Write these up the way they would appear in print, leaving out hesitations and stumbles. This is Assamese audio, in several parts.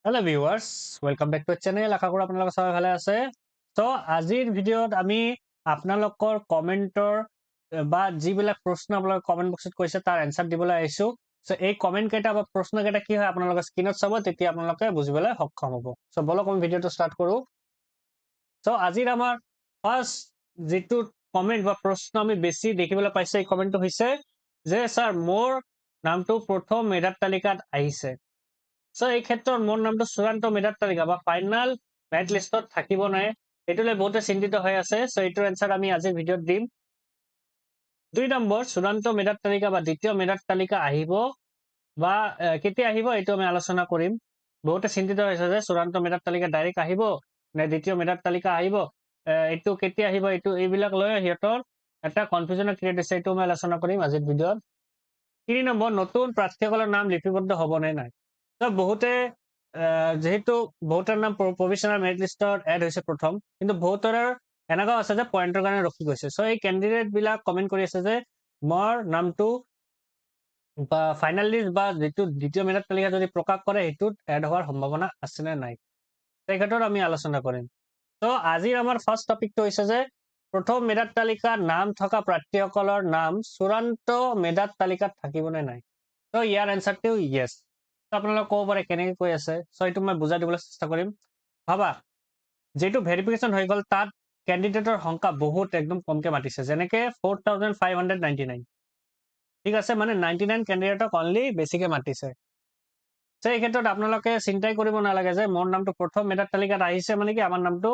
Hello viewers, welcome back to our channel. আশা কৰো আপোনালোক সবাই ভালে আছে। তো আজিৰ ভিডিঅ'ত আমি আপোনালোকৰ কমেন্টৰ বা যিবিলাক প্ৰশ্ন আপোনালোকে কমেন্ট বক্সত কৈছে তাৰ এনসাৰ দিবলৈ আহিছো। সো এই কমেন্ট কেইটা বা প্ৰশ্ন কেইটা কি হয় আপোনালোকে স্ক্ৰিনত চাব, তেতিয়া আপোনালোকে বুজিবলৈ সক্ষম হ'ব। সো বলক আমি ভিডিঅ'টো ষ্টাৰ্ট কৰো। সো আজিৰ আমাৰ ফাৰ্ষ্ট যেটো কমেন্ট বা প্ৰশ্ন আমি বেছি দেখিবলৈ পাইছে, এই কমেন্টটো হৈছে যে স্যাৰ মোৰ নামটো প্ৰথম মেধাৰ তালিকাত আহিছে। সো এই ক্ষেত্ৰত মোৰ নামটো চূড়ান্ত মেধাৰ তালিকা বা ফাইনাল মেৰিট লিষ্টত থাকিব নাই, এটোলৈ বহুতে চিন্তিত হৈ আছে। সো এইটোৰ এনসাৰ আমি আজিৰ ভিডিঅ'ত দিম। 2 নম্বৰ চূড়ান্ত মেধাৰ তালিকা বা দ্বিতীয় মেধাৰ তালিকা আহিব বা কেতিয়া আহিব এইটো আমি আলোচনা কৰিম। বহুতে চিন্তিত হৈছে যে চূড়ান্ত মেধাৰ তালিকা ডাইৰেক্ট আহিব নে দ্বিতীয় মেধাৰ তালিকা আহিব, এইটো কেতিয়া আহিব, এইটো এইবিলাক লৈ হিয়তৰ এটা কনফিউজনৰ ক্ৰিয়েট হৈছে, এইটো আমি আলোচনা কৰিম আজিৰ ভিডিঅ'ত। 3 নম্বৰ নতুন প্ৰাৰ্থীসকলৰ নাম লিপিবদ্ধ হ'ব নে নাই। তো বহুতে যেহেতু বহুতৰ নাম প্ৰভিজনাল মেৰিট লিষ্টত এড হৈছে প্ৰথম, কিন্তু বহুতৰ এনেকুৱা আছে যে পইণ্টৰ কাৰণে ৰখি গৈছে। সো এই ক্যান্ডিডেট বিলাক কমেন্ট কৰি আছে যে মোৰ নামটো বা ফাইনাল লিষ্ট বা যেটো দ্বিতীয় মেধাৰ তালিকা যদি প্ৰকাশ কৰে হেতুত এড হোৱাৰ সম্ভাৱনা আছে নে নাই, এই ক্ষেত্ৰত আমি আলোচনা কৰিম। তো আজিৰ আমাৰ ফাৰ্ষ্ট টপিকটো হৈছে যে প্ৰথম মেধাৰ তালিকাত নাম থকা প্ৰাৰ্থীসকলৰ নাম চূড়ান্ত মেধাৰ তালিকাত থাকিব নে নাই। তো ইয়াৰ এনসাৰটো ইয়েস। আপোনালোকে ক'ব পাৰে কেনেকৈ কৈ আছে, সো এইটো মই বুজাই দিবলৈ চেষ্টা কৰিম। ভাবা যেটো ভেৰিফিকেশন হৈ গল তাত ক্যান্ডিডেটৰ সংখ্যা বহুত একদম কমকে মাতিছে, যেনেকে 4599, ঠিক আছে, মানে 99 ক্যান্ডিডেটক অনলি বেছিকে মাতিছে। সো এই ক্ষেত্ৰত আপোনালোকে চিন্তাই কৰিব নালাগে যে মোৰ নামটো প্ৰথম মেধাৰ তালিকাত আহিছে মানে কি আমাৰ নামটো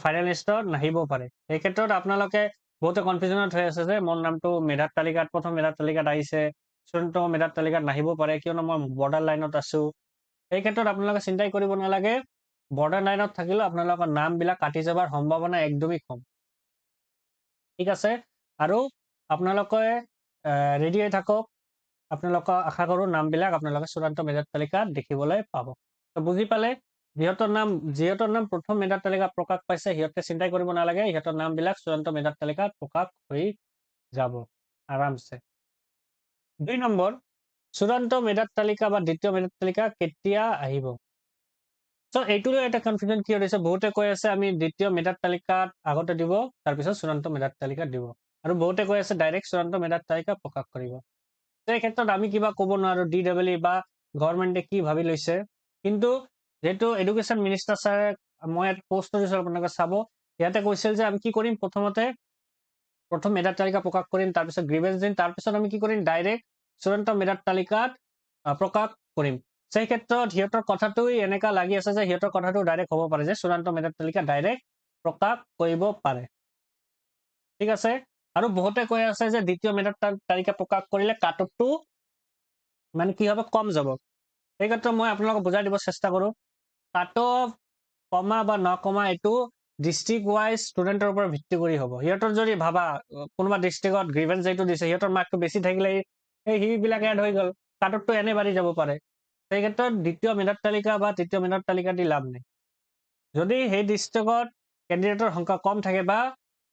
ফাইনেল লিষ্টত নাহিব পাৰে। এই ক্ষেত্ৰত আপোনালোকে বহুতে কনফিউজনত হৈ আছে যে মোৰ নামটো মেধাৰ তালিকাত প্ৰথম মেধাৰ তালিকাত আহিছে, চূড়ান্ত মেধাৰ তালিকাত নাহিব পাৰে কিয়নো মই বৰ্ডাৰ লাইনত আছো। এই ক্ষেত্ৰত আপোনালোকে চিন্তাই কৰিব নালাগে, বৰ্ডাৰ লাইনত থাকিলেও আপোনালোকৰ নামবিলাক কাটি যাবৰ সম্ভাৱনা একদমেই কম, ঠিক আছে। আৰু আপোনালোকে ৰেডি হৈ থাকক, আপোনালোকক আশা কৰো নামবিলাক আপোনালোকে চূড়ান্ত মেধাৰ তালিকাত দেখিবলৈ পাব। তো বুজি পালে, যিহেতৰ নাম প্ৰথম মেধাৰ তালিকাত প্ৰকাশ পাইছে সিহঁতে চিন্তাই কৰিব নালাগে, সিহঁতৰ নামবিলাক চূড়ান্ত মেধাৰ তালিকাত প্ৰকাশ হৈ যাব আৰামছে। 2 নম্বৰ চূড়ান্ত মেধাৰ তালিকা বা দ্বিতীয় মেধাৰ তালিকা কেতিয়া আহিব। সো এইটোলৈ এটা কনফিউজন কি হৈছে, বহুতে কৈ আছে আমি দ্বিতীয় মেধাৰ তালিকাত আগতে দিব তাৰপিছত চূড়ান্ত মেধাৰ তালিকাত দিব, আৰু বহুতে কৈ আছে ডাইৰেক্ট চূড়ান্ত মেধাৰ তালিকা প্ৰকাশ কৰিব। তো এই ক্ষেত্ৰত আমি কিবা ক'ব নোৱাৰো DEE বা গভৰ্ণমেণ্টে কি ভাবি লৈছে, কিন্তু যেহেতু এডুকেশ্যন মিনিষ্টাৰ ছাৰে মই এটা পোষ্ট দিছো আপোনালোকে চাব, ইয়াতে কৈছিল যে আমি কি কৰিম, প্ৰথম মেধাৰ তালিকা প্ৰকাশ কৰিম, তাৰপিছত গ্ৰিভেন্স দিম, তাৰপিছত আমি কি কৰিম ডাইৰেক্ট চূড়ান্ত মেধাৰ তালিকাত প্ৰকাশ কৰিম। সেই ক্ষেত্ৰত সিহঁতৰ কথাটো এনেকা লাগি আছে যে সিহঁতৰ কথাটো ডাইৰেক্ট হ'ব পাৰে যে চূড়ান্ত মেধাৰ তালিকা ডাইৰেক্ট প্ৰকাশ কৰিব পাৰে, ঠিক আছে। আৰু বহুতে কৈ আছে যে দ্বিতীয় মেধাৰ তালিকা প্ৰকাশ কৰিলে কাট অফটো মানে কি হবে কম যাব। এই ক্ষেত্ৰত মই আপোনালোকক বুজাই দিব চেষ্টা কৰো, কাট অফ কমা বা নকমা এইটো ডিস্ট্ৰিক্ট ওয়াইজ ষ্টুডেন্টৰ ওপৰত ভিত্তি কৰি হ'ব। সিহঁতৰ যদি ভাবা কোনোবা ডিস্ট্ৰিক্টত গ্ৰিভেন্স যেটো দিছে সিহঁতৰ মাৰ্কটো বেছি থাকিলে সেইবিলাক এড হৈ গ'ল, কাট অফটো এনে বাঢ়ি যাব পাৰে। সেই ক্ষেত্ৰত দ্বিতীয় মেধাৰ তালিকা বা তৃতীয় মেধাৰ তালিকা দি লাভ নাই। যদি সেই ডিস্ট্ৰিক্টত ক্যান্ডিডেটৰ সংখ্যা কম থাকে বা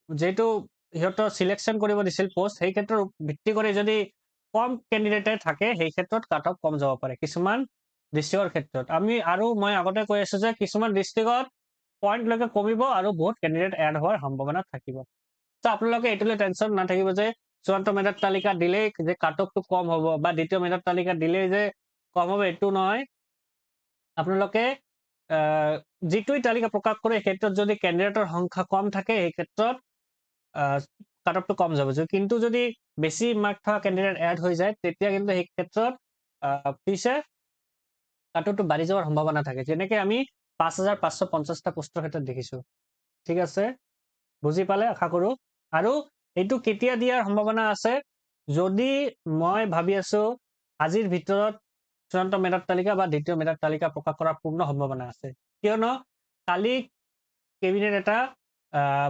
যেটো সিহঁতৰ সিলেকশন কৰিব দিছিল পোষ্ট, সেই ক্ষেত্ৰত ভিত্তি কৰি যদি কম ক্যান্ডিডেটে থাকে সেই ক্ষেত্ৰত কাট অফ কম যাব পাৰে কিছুমান ডিস্ট্ৰিক্টৰ ক্ষেত্ৰত। মই আগতে কৈ আছো যে কিছুমান ডিস্ট্ৰিক্টত পইণ্ট লৈকে কমিব আৰু বহুত ক্যান্ডিডেট এড হোৱাৰ সম্ভাৱনা থাকিব। তো আপোনালোকে এইটোলৈ টেনশন নাথাকিব যে চূড়ান্ত মেধাৰ তালিকা দিলেই যে কাট অফটো কম হ'ব বা দ্বিতীয় মেধাৰ তালিকা দিলেই যে কম হবে এইটো নহয়। আপোনালোকে যিটোই তালিকা প্ৰকাশ কৰে ক্ষেত্ৰত যদি ক্যান্ডিডেটৰ সংখ্যা কম থাকে এই ক্ষেত্ৰত কাট অফটো কম যাব, কিন্তু যদি বেছি মাৰ্ক থকা ক্যান্ডিডেট এড হৈ যায় তেতিয়া কিন্তু এই ক্ষেত্ৰত পিছে কাট অফটো বাঢ়ি যাৱাৰ সম্ভাৱনা থাকে, যেনেকে আমি 5550টা পোষ্টৰ ক্ষেত্ৰত দেখিছো, ঠিক আছে। বুজি পালে আশা কৰো। আৰু এইটো কেতিয়া দিয়াৰ সম্ভাৱনা আছে, যদি মই ভাবি আছো আজিৰ ভিতৰত চূড়ান্ত মেধাৰ তালিকা বা দ্বিতীয় মেধাৰ তালিকা প্ৰকাশ কৰাৰ পূৰ্ণ সম্ভাৱনা আছে, কিয়নো কালি কেবিনেট এটা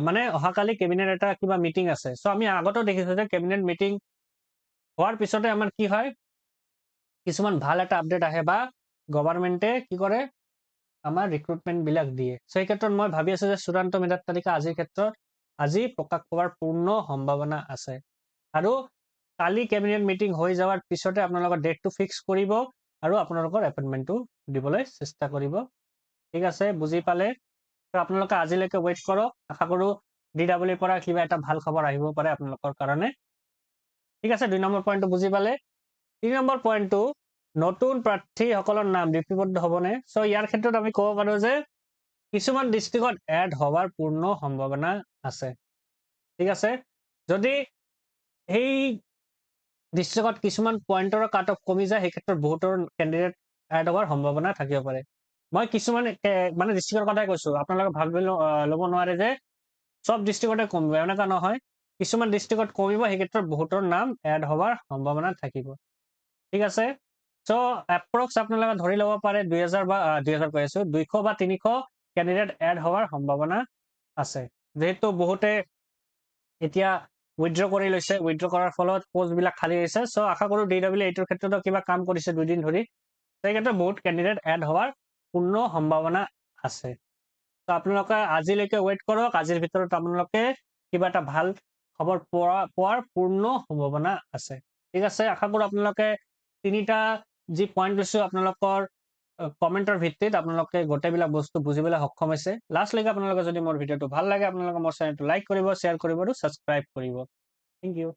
মানে অহাকালি কেবিনেট এটা কিবা মিটিং আছে। সো আমি আগতেও দেখিছো যে কেবিনেট মিটিং হোৱাৰ পিছতে আমাৰ কি হয় কিছুমান ভাল এটা আপডেট আহে বা গভৰ্ণমেণ্টে কি কৰে আমাৰ ৰিক্ৰুটমেন্ট বিলাক দিয়ে। সেই ক্ষেত্ৰত মই ভাবি আছো যে চূড়ান্ত মেধাৰ তালিকা আজিৰ ক্ষেত্ৰত আজি প্ৰকাশ হোৱাৰ পূৰ্ণ সম্ভাৱনা আছে। আৰু কালি কেবিনেট মিটিং হৈ যাৱাৰ পিছতে আপোনালোকৰ ডেটটো ফিক্স কৰিব আৰু আপোনালোকৰ এপইন্টমেন্টটো দিবলৈ চেষ্টা কৰিব ঠিক আছে বুজি পালে তো আপোনালোকে আজিলৈকে ৱেইট কৰক আশা কৰো DWৰ পৰা কিবা এটা ভাল খবৰ আহিব পাৰে আপোনালোকৰ কাৰণে ঠিক আছে 2 নম্বৰ পইণ্টটো বুজি পালে 3 নম্বৰ পইণ্টটো নতুন প্ৰাৰ্থীসকলৰ নাম লিপিবদ্ধ হ'বনে সো ইয়াৰ ক্ষেত্ৰত আমি ক'ব পাৰো যে কিছুমান ডিস্ট্ৰিক্টত এড হোৱাৰ পূৰ্ণ সম্ভাৱনা আছে ঠিক আছে যদি এই ডিস্ট্ৰিক্টত কিছুমান পইণ্টৰ কাট অফ কমি যায় সেই ক্ষেত্ৰত বহুতৰ ক্যান্ডিডেট এড হোৱাৰ সম্ভাৱনা থাকিব পাৰে মই কিছুমান মানে ডিস্ট্ৰিক্টৰ কথাই কৈছো আপোনালোকে ভাবিব ল'ব নোৱাৰে যে সব ডিস্ট্ৰিক্টতে কমিব এনেকা নহয় কিছুমান ডিস্ট্ৰিক্টত কমিব সেই ক্ষেত্ৰত বহুতৰ নাম এড হোৱাৰ সম্ভাৱনা থাকিব ঠিক আছে সো এপ্ৰক্স আপোনালোকে ধৰি ল'ব পাৰে 2000 বা 2000 কৈ আছো 200 বা 300 ক্যান্ডিডেট এড হোৱাৰ সম্ভাৱনা আছে যেহেতু বহুতে এতিয়া উইথড্ৰ কৰি লৈছে উইথড্ৰ কৰাৰ ফলত পোষ্ট বিলাক খালি হৈছে সো আশা কৰো DW এইটোৰ ক্ষেত্ৰতো কিবা কাম কৰিছে দুদিন ধৰি সেই ক্ষেত্ৰত বহুত ক্যান্ডিডেট এড হোৱাৰ পূৰ্ণ সম্ভাৱনা আছে তো আপোনালোকে আজিলৈকে ৱেইট কৰক আজিৰ ভিতৰত আপোনালোকে কিবা এটা ভাল খবৰ পোৱাৰ পূৰ্ণ সম্ভাৱনা আছে ঠিক আছে আশা কৰো আপোনালোকে তিনিটা যি পইণ্ট লৈছো আপোনালোকৰ কমেন্টৰ ভিত্তিত আপোনালোকে গোটেইবিলাক বস্তু বুজিবলৈ সক্ষম হৈছে লাষ্ট লৈকে আপোনালোকে যদি মোৰ ভিডিঅটো ভাল লাগে আপোনালোকে মোৰ চেনেলটো লাইক কৰিব শ্বেয়াৰ কৰিব আৰু সাবস্ক্ৰাইব কৰিব থ্যাংক ইউ